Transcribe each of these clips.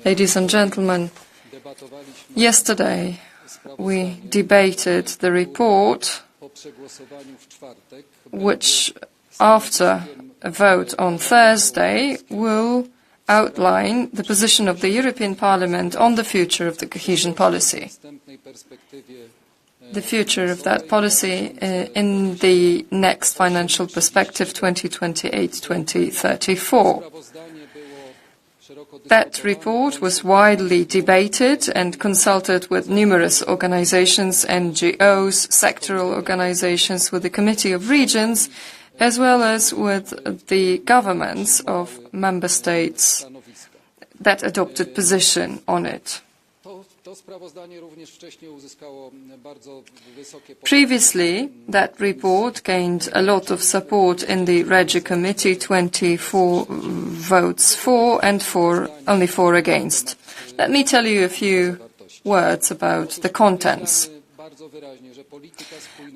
Ladies and gentlemen, yesterday we debated the report which, after a vote on Thursday, will outline the position of the European Parliament on the future of the cohesion policy. The future of that policy in the next financial perspective 2028-2034. That report was widely debated and consulted with numerous organizations, NGOs, sectoral organizations, with the Committee of Regions, as well as with the governments of member states that adopted position on it. Previously, that report gained a lot of support in the Regi Committee, 24 votes for and only 4 against. Let me tell you a few words about the contents.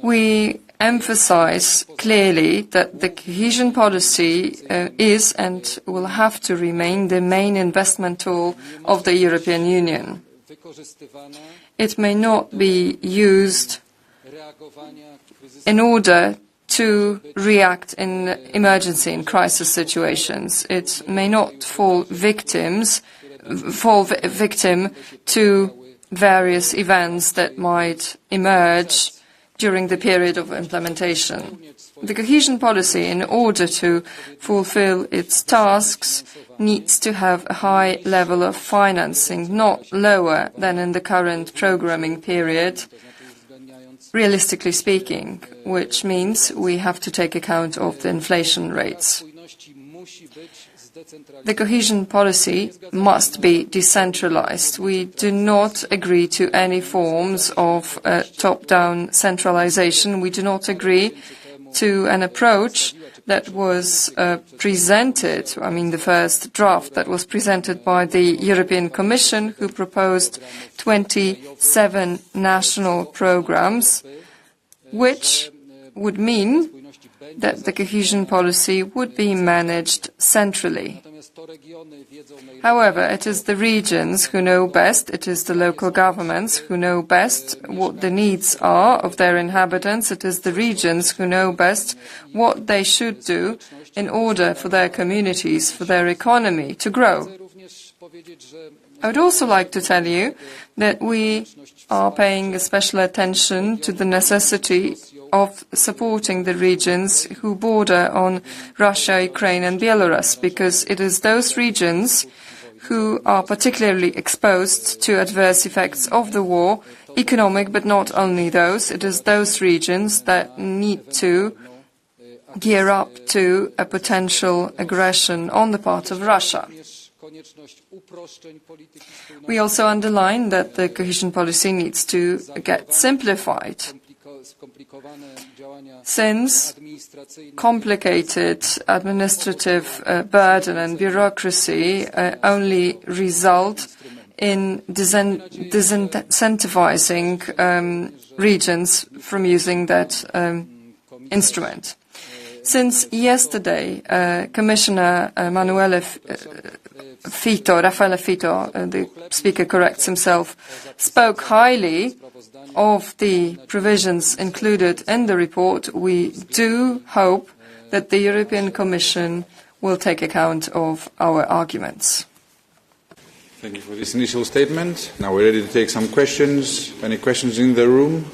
We emphasize clearly that the cohesion policy is and will have to remain the main investment tool of the European Union. It may not be used in order to react in emergency and crisis situations. It may not fall victim to various events that might emerge during the period of implementation. The cohesion policy, in order to fulfill its tasks, needs to have a high level of financing, not lower than in the current programming period, realistically speaking, which means we have to take account of the inflation rates. The cohesion policy must be decentralized. We do not agree to any forms of top-down centralization. We do not agree to an approach that was presented, the first draft that was presented by the European Commission, who proposed 27 national programs, which would mean that the cohesion policy would be managed centrally. However, it is the regions who know best, it is the local governments who know best what the needs are of their inhabitants, it is the regions who know best what they should do in order for their communities, for their economy to grow. I would also like to tell you that we are paying special attention to the necessity of supporting the regions who border on Russia, Ukraine and Belarus, because it is those regions who are particularly exposed to adverse effects of the war, economic but not only those. It is those regions that need to gear up to a potential aggression on the part of Russia. We also underline that the cohesion policy needs to get simplified, since complicated administrative burden and bureaucracy only result in disincentivizing regions from using that instrument. Since yesterday, Commissioner Raffaele Fitto, the speaker corrects himself, spoke highly of the provisions included in the report. We do hope that the European Commission will take account of our arguments. Thank you for this initial statement. Now we're ready to take some questions. Any questions in the room?